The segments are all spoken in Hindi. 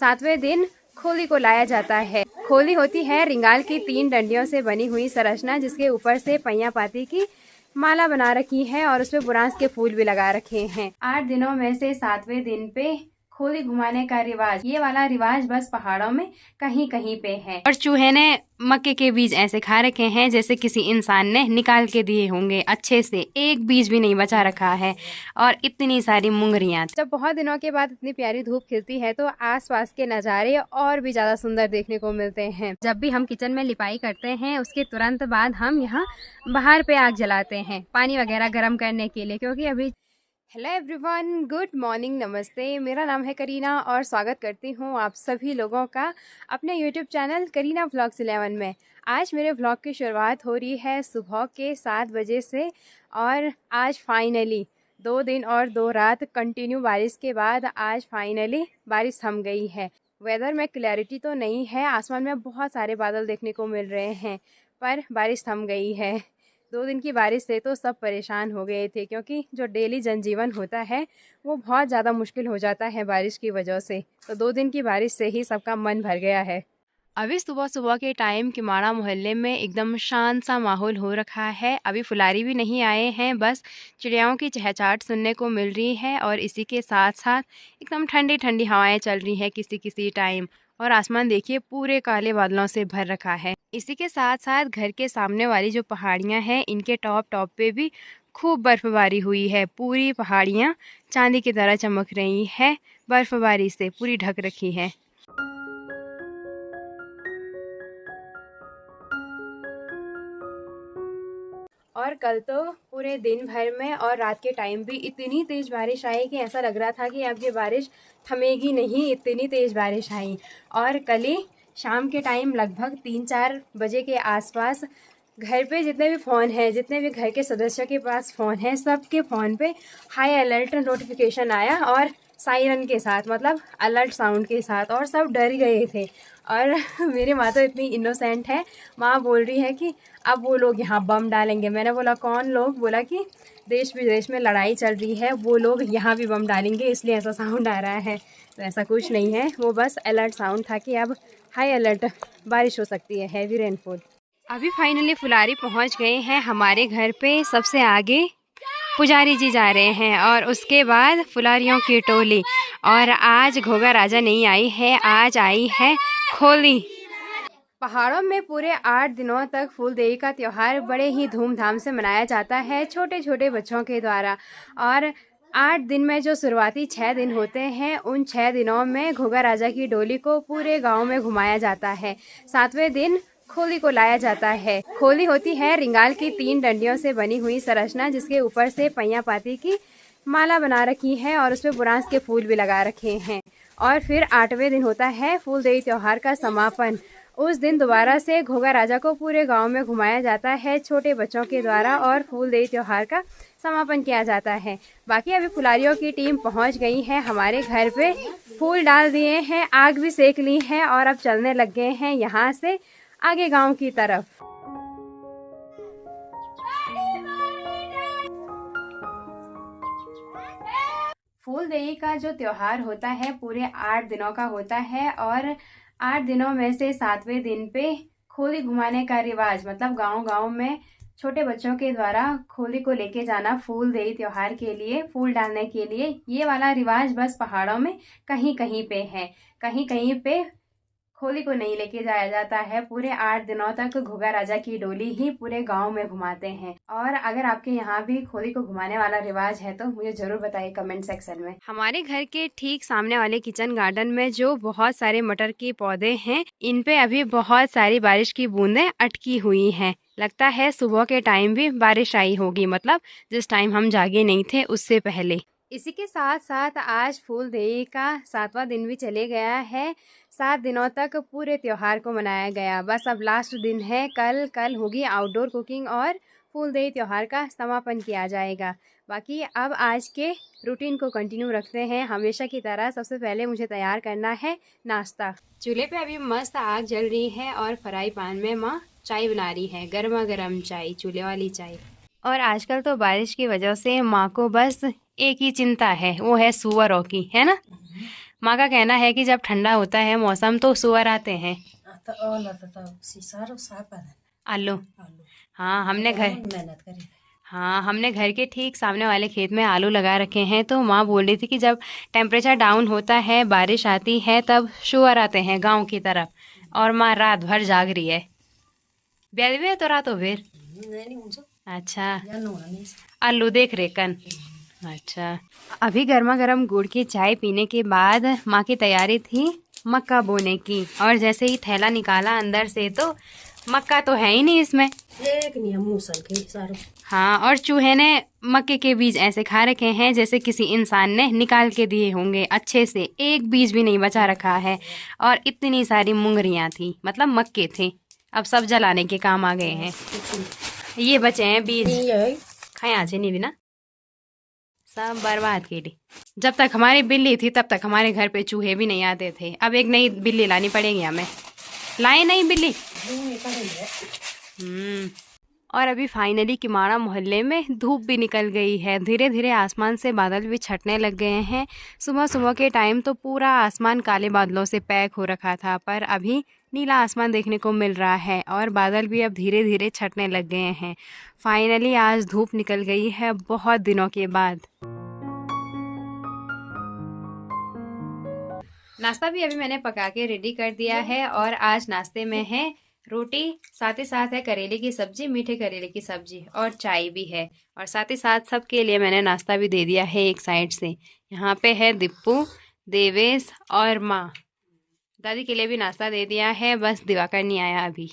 सातवें दिन खोली को लाया जाता है। खोली होती है रिंगाल की 3 डंडियों से बनी हुई संरचना, जिसके ऊपर से पैया पाती की माला बना रखी है और उसपे बुरांस के फूल भी लगा रखे हैं। 8 दिनों में से 7वें दिन पे खोली घुमाने का रिवाज, ये वाला रिवाज बस पहाड़ों में कहीं कहीं पे है। और चूहे ने मक्के के बीज ऐसे खा रखे हैं जैसे किसी इंसान ने निकाल के दिए होंगे, अच्छे से एक बीज भी नहीं बचा रखा है। और इतनी सारी मुंगरियां। जब बहुत दिनों के बाद इतनी प्यारी धूप खिलती है तो आसपास के नज़ारे और भी ज़्यादा सुंदर देखने को मिलते हैं। जब भी हम किचन में लिपाई करते हैं उसके तुरंत बाद हम यहाँ बाहर पे आग जलाते हैं पानी वगैरह गर्म करने के लिए, क्योंकि अभी हेलो एवरीवन, गुड मॉर्निंग, नमस्ते। मेरा नाम है करीना और स्वागत करती हूँ आप सभी लोगों का अपने यूट्यूब चैनल करीना व्लॉग्स 11 में। आज मेरे व्लॉग की शुरुआत हो रही है सुबह के 7 बजे से और आज फाइनली 2 दिन और 2 रात कंटिन्यू बारिश के बाद आज फाइनली बारिश थम गई है। वेदर में क्लैरिटी तो नहीं है, आसमान में बहुत सारे बादल देखने को मिल रहे हैं, पर बारिश थम गई है। 2 दिन की बारिश से तो सब परेशान हो गए थे, क्योंकि जो डेली जनजीवन होता है वो बहुत ज़्यादा मुश्किल हो जाता है बारिश की वजह से। तो 2 दिन की बारिश से ही सबका मन भर गया है। अभी सुबह सुबह के टाइम किमाड़ा मोहल्ले में एकदम शांत सा माहौल हो रखा है। अभी फुलारी भी नहीं आए हैं, बस चिड़ियाओं की चहचहाट सुनने को मिल रही है और इसी के साथ साथ एकदम ठंडी ठंडी हवाएं चल रही हैं किसी किसी टाइम। और आसमान देखिए पूरे काले बादलों से भर रखा है। इसी के साथ साथ घर के सामने वाली जो पहाड़ियाँ हैं इनके टॉप पे भी खूब बर्फबारी हुई है। पूरी पहाड़ियाँ चांदी की तरह चमक रही है, बर्फबारी से पूरी ढक रखी है। और कल तो पूरे दिन भर में और रात के टाइम भी इतनी तेज़ बारिश आई कि ऐसा लग रहा था कि अब ये बारिश थमेगी नहीं, इतनी तेज़ बारिश आई। और कल ही शाम के टाइम लगभग 3-4 बजे के आसपास घर पे जितने भी फ़ोन हैं, जितने भी घर के सदस्यों के पास फ़ोन है, सबके फ़ोन पे हाई अलर्ट नोटिफिकेशन आया और सायरन के साथ, मतलब अलर्ट साउंड के साथ, और सब डर गए थे। और मेरी माँ तो इतनी इनोसेंट है, माँ बोल रही है कि अब वो लोग यहाँ बम डालेंगे। मैंने बोला कौन लोग? बोला कि देश विदेश में लड़ाई चल रही है, वो लोग यहाँ भी बम डालेंगे इसलिए ऐसा साउंड आ रहा है। तो ऐसा कुछ नहीं है, वो बस अलर्ट साउंड था कि अब हाई अलर्ट बारिश हो सकती है, हैवी रेनफॉल। अभी फाइनली फुलारी पहुँच गए हैं हमारे घर पे। सबसे आगे पुजारी जी जा रहे हैं और उसके बाद फुलारियों की टोली। और आज घोगा राजा नहीं आई है, आज आई है खोली। पहाड़ों में पूरे 8 दिनों तक फूलदेई का त्यौहार बड़े ही धूमधाम से मनाया जाता है छोटे छोटे बच्चों के द्वारा। और 8 दिन में जो शुरुआती 6 दिन होते हैं, उन 6 दिनों में घोगा राजा की डोली को पूरे गांव में घुमाया जाता है। 7वें दिन खोली को लाया जाता है। खोली होती है रिंगाल की 3 डंडियों से बनी हुई संरचना, जिसके ऊपर से पैया पाती की माला बना रखी है और उसपे बुरांस के फूल भी लगा रखे हैं। और फिर 8वें दिन होता है फूलदेई त्योहार का समापन। उस दिन दोबारा से घोगा राजा को पूरे गांव में घुमाया जाता है छोटे बच्चों के द्वारा और फूलदेई त्योहार का समापन किया जाता है। बाकी अभी फुलारियों की टीम पहुंच गई है हमारे घर पे, फूल डाल दिए हैं, आग भी सेक ली है और अब चलने लग गए हैं यहाँ से आगे गांव की तरफ। फूलदेई का जो त्योहार होता है पूरे 8 दिनों का होता है और 8 दिनों में से 7वें दिन पे खोली घुमाने का रिवाज, मतलब गांव गांव में छोटे बच्चों के द्वारा खोली को लेके जाना फूलदेई त्योहार के लिए, फूल डालने के लिए। ये वाला रिवाज बस पहाड़ों में कहीं कहीं पे है, कहीं कहीं पे खोली को नहीं लेके जाया जाता है। पूरे 8 दिनों तक घोगा राजा की डोली ही पूरे गांव में घुमाते हैं। और अगर आपके यहाँ भी खोली को घुमाने वाला रिवाज है तो मुझे जरूर बताइए कमेंट सेक्शन में। हमारे घर के ठीक सामने वाले किचन गार्डन में जो बहुत सारे मटर के पौधे हैं, इन पे अभी बहुत सारी बारिश की बूंदें अटकी हुई हैं। लगता है सुबह के टाइम भी बारिश आई होगी, मतलब जिस टाइम हम जागे नहीं थे उससे पहले। इसी के साथ साथ आज फूलदेई का 7वां दिन भी चले गया है। 7 दिनों तक पूरे त्योहार को मनाया गया, बस अब लास्ट दिन है कल होगी आउटडोर कुकिंग और फूलदेई त्योहार का समापन किया जाएगा। बाकी अब आज के रूटीन को कंटिन्यू रखते हैं हमेशा की तरह। सबसे पहले मुझे तैयार करना है नाश्ता। चूल्हे पे अभी मस्त आग जल रही है और फ्राई पैन में माँ चाय बना रही है, गर्मा गर्म चाय, चूल्हे वाली चाय। और आजकल तो बारिश की वजह से माँ को बस एक ही चिंता है, वो है सुअरों की, है ना। माँ का कहना है कि जब ठंडा होता है मौसम तो सुअर आते हैं। आलू। हाँ हमने घर के ठीक सामने वाले खेत में आलू लगा रखे हैं। तो माँ बोल रही थी कि जब टेम्परेचर डाउन होता है, बारिश आती है, तब शुअर आते हैं गांव की तरफ। और माँ रात भर जाग रही है। ब्याह तो रात हो फिर। अच्छा आलू देख रहे कन। अच्छा अभी गर्मा गर्म गुड़ की चाय पीने के बाद माँ की तैयारी थी मक्का बोने की। और जैसे ही थैला निकाला अंदर से तो मक्का तो है ही नहीं इसमें। एक नहीं मूसल के सारे। हाँ और चूहे ने मक्के के बीज ऐसे खा रखे हैं जैसे किसी इंसान ने निकाल के दिए होंगे अच्छे से। एक बीज भी नहीं बचा रखा है। और इतनी सारी मुंगरियाँ थी, मतलब मक्के थे। अब सब जलाने के काम आ गए हैं। ये बचे हैं बीज। खाए आज नहीं भी ना, सब बर्बाद के लिए। जब तक हमारी बिल्ली थी तब तक हमारे घर पे चूहे भी नहीं आते थे। अब एक नई बिल्ली लानी पड़ेगी हमें। लाए नहीं बिल्ली। और अभी फाइनली किमाड़ा मोहल्ले में धूप भी निकल गई है। धीरे धीरे आसमान से बादल भी छटने लग गए हैं। सुबह सुबह के टाइम तो पूरा आसमान काले बादलों से पैक हो रखा था, पर अभी नीला आसमान देखने को मिल रहा है और बादल भी अब धीरे धीरे छटने लग गए हैं। फाइनली आज धूप निकल गई है बहुत दिनों के बाद। नाश्ता भी अभी मैंने पका के रेडी कर दिया है और आज नाश्ते में है रोटी, साथ ही साथ है करेले की सब्जी, मीठे करेले की सब्जी और चाय भी है। और साथ ही साथ सबके लिए मैंने नाश्ता भी दे दिया है एक साइड से। यहाँ पे है दीपू, देवेश और माँ। दादी के लिए भी नाश्ता दे दिया है, बस दिवाकर नहीं आया अभी।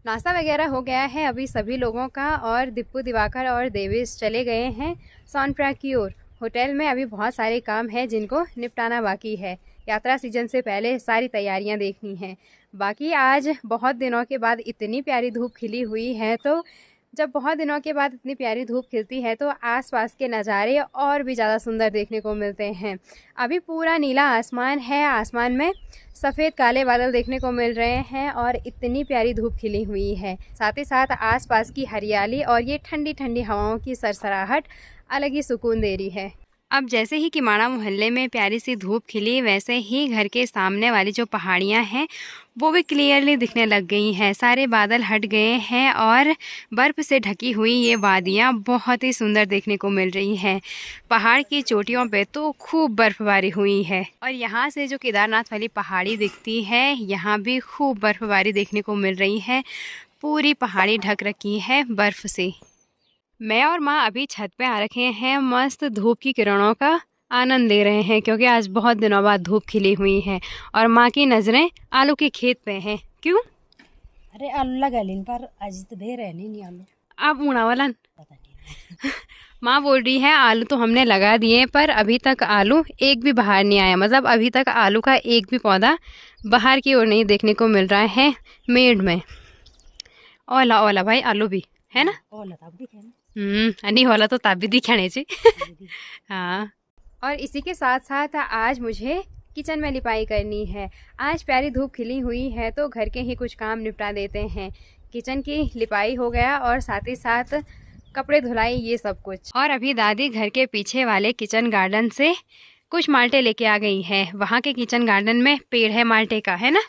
नाश्ता वगैरह हो गया है अभी सभी लोगों का और दीपू, दिवाकर और देवेश चले गए हैं सोनप्रयाग की ओर। होटल में अभी बहुत सारे काम हैं जिनको निपटाना बाकी है। यात्रा सीजन से पहले सारी तैयारियां देखनी हैं। बाकी आज बहुत दिनों के बाद इतनी प्यारी धूप खिली हुई है, तो जब बहुत दिनों के बाद इतनी प्यारी धूप खिलती है तो आसपास के नज़ारे और भी ज़्यादा सुंदर देखने को मिलते हैं। अभी पूरा नीला आसमान है, आसमान में सफ़ेद काले बादल देखने को मिल रहे हैं और इतनी प्यारी धूप खिली हुई है। साथ ही साथ आसपास की हरियाली और ये ठंडी ठंडी हवाओं की सरसराहट अलग ही सुकून दे रही है। अब जैसे ही किमाड़ा मोहल्ले में प्यारी सी धूप खिली, वैसे ही घर के सामने वाली जो पहाड़ियाँ हैं वो भी क्लियरली दिखने लग गई हैं। सारे बादल हट गए हैं और बर्फ़ से ढकी हुई ये वादियाँ बहुत ही सुंदर देखने को मिल रही हैं। पहाड़ की चोटियों पे तो खूब बर्फ़बारी हुई है और यहाँ से जो केदारनाथ वाली पहाड़ी दिखती है, यहाँ भी खूब बर्फ़बारी देखने को मिल रही है। पूरी पहाड़ी ढक रखी है बर्फ़ से। मैं और माँ अभी छत पे आ रखे हैं, मस्त धूप की किरणों का आनंद ले रहे हैं क्योंकि आज बहुत दिनों बाद धूप खिली हुई है। और माँ की नज़रें आलू के खेत पे हैं। क्यों? अरे आलू लगा लेन पर आज तो भेर है नहीं आलू। आप ऊना वालन माँ बोल रही है आलू तो हमने लगा दिए पर अभी तक आलू एक भी बाहर नहीं आया। मतलब अभी तक आलू का एक भी पौधा बाहर की ओर नहीं देखने को मिल रहा है मेड़ में। ओला ओला भाई आलू भी है ना। ओला तब दिखे ना। नहीं होला तो तब भी दिखाने चाहिए। हाँ और इसी के साथ साथ आज मुझे किचन में लिपाई करनी है। आज प्यारी धूप खिली हुई है तो घर के ही कुछ काम निपटा देते हैं। किचन की लिपाई हो गया और साथ ही साथ कपड़े धुलाई, ये सब कुछ। और अभी दादी घर के पीछे वाले किचन गार्डन से कुछ माल्टे लेके आ गई है। वहाँ के किचन गार्डन में पेड़ है माल्टे का, है ना।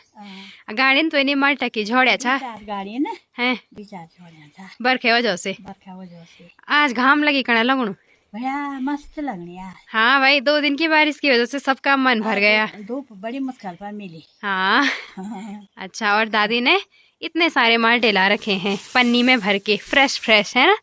गार्डन तो नहीं माल्टा की झोड़े छा गाड़ी ना है बरखे वजह से आज घाम लगी कड़ा लगणु भैया मस्त लगनी यार। हाँ भाई 2 दिन की बारिश की वजह से सबका मन भर गया। धूप बड़ी मुश्किल पर मिली। हाँ अच्छा। और दादी ने इतने सारे माल्टे ला रखे हैं पन्नी में भर के, फ्रेश फ्रेश है ना।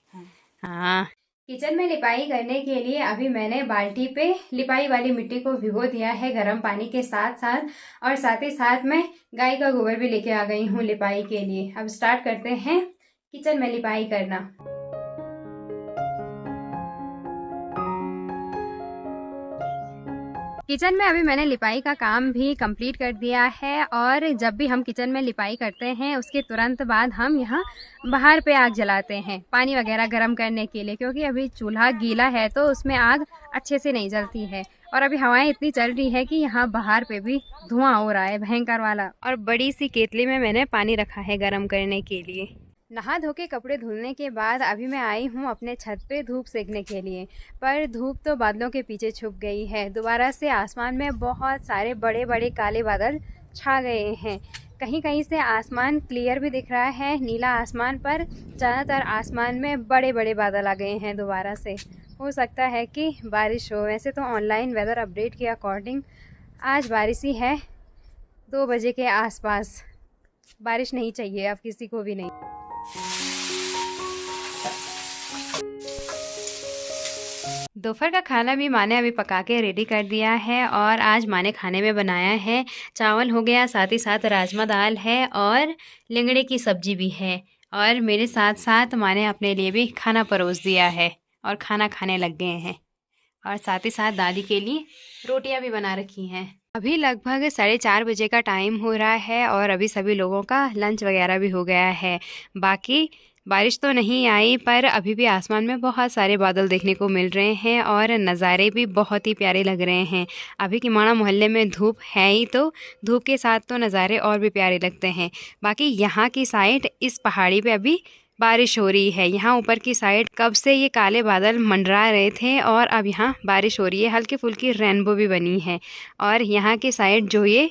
हाँ किचन में लिपाई करने के लिए अभी मैंने बाल्टी पे लिपाई वाली मिट्टी को भिगो दिया है गर्म पानी के साथ साथ। और साथ ही साथ मैं गाय का गोबर भी लेके आ गई हूँ लिपाई के लिए। अब स्टार्ट करते हैं किचन में लिपाई करना। किचन में अभी मैंने लिपाई का काम भी कंप्लीट कर दिया है। और जब भी हम किचन में लिपाई करते हैं उसके तुरंत बाद हम यहाँ बाहर पे आग जलाते हैं पानी वगैरह गर्म करने के लिए, क्योंकि अभी चूल्हा गीला है तो उसमें आग अच्छे से नहीं जलती है। और अभी हवाएं इतनी चल रही है कि यहाँ बाहर पे भी धुआं हो रहा है भयंकर वाला। और बड़ी सी केतली में मैंने पानी रखा है गर्म करने के लिए। नहा धो के कपड़े धुलने के बाद अभी मैं आई हूँ अपने छत पे धूप सेकने के लिए, पर धूप तो बादलों के पीछे छुप गई है। दोबारा से आसमान में बहुत सारे बड़े बड़े काले बादल छा गए हैं। कहीं कहीं से आसमान क्लियर भी दिख रहा है, नीला आसमान, पर ज़्यादातर आसमान में बड़े बड़े बादल आ गए हैं। दोबारा से हो सकता है कि बारिश हो। वैसे तो ऑनलाइन वेदर अपडेट के अकॉर्डिंग आज बारिश ही है, 2 बजे के आसपास। बारिश नहीं चाहिए अब किसी को भी नहीं। दोपहर का खाना भी माँ ने अभी पका के रेडी कर दिया है और आज माँ ने खाने में बनाया है चावल हो गया, साथ ही साथ राजमा दाल है और लिंगड़े की सब्जी भी है। और मेरे साथ साथ माँ ने अपने लिए भी खाना परोस दिया है और खाना खाने लग गए हैं। और साथ ही साथ दादी के लिए रोटियां भी बना रखी हैं। अभी लगभग 4:30 बजे का टाइम हो रहा है और अभी सभी लोगों का लंच वगैरह भी हो गया है। बाकी बारिश तो नहीं आई, पर अभी भी आसमान में बहुत सारे बादल देखने को मिल रहे हैं और नज़ारे भी बहुत ही प्यारे लग रहे हैं। अभी किमाड़ा मोहल्ले में धूप है ही, तो धूप के साथ तो नज़ारे और भी प्यारे लगते हैं। बाकी यहाँ की साइड इस पहाड़ी पे अभी बारिश हो रही है। यहाँ ऊपर की साइड कब से ये काले बादल मंडरा रहे थे और अब यहाँ बारिश हो रही है। हल्की फुल्की रेनबो भी बनी है। और यहाँ की साइड जो ये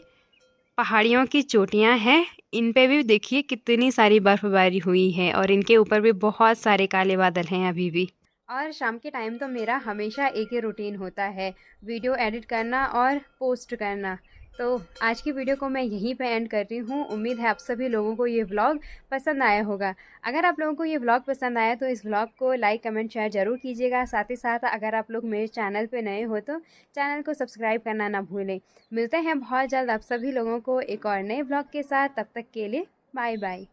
पहाड़ियों की चोटियाँ हैं, इन पे भी देखिए कितनी सारी बर्फबारी हुई है और इनके ऊपर भी बहुत सारे काले बादल हैं अभी भी। और शाम के टाइम तो मेरा हमेशा एक ही रूटीन होता है, वीडियो एडिट करना और पोस्ट करना। तो आज की वीडियो को मैं यहीं पे एंड कर रही हूँ। उम्मीद है आप सभी लोगों को ये व्लॉग पसंद आया होगा। अगर आप लोगों को ये व्लॉग पसंद आया तो इस व्लॉग को लाइक कमेंट शेयर ज़रूर कीजिएगा। साथ ही साथ अगर आप लोग मेरे चैनल पे नए हो तो चैनल को सब्सक्राइब करना ना भूलें। मिलते हैं बहुत जल्द आप सभी लोगों को एक और नए व्लॉग के साथ। तब तक के लिए बाय बाय।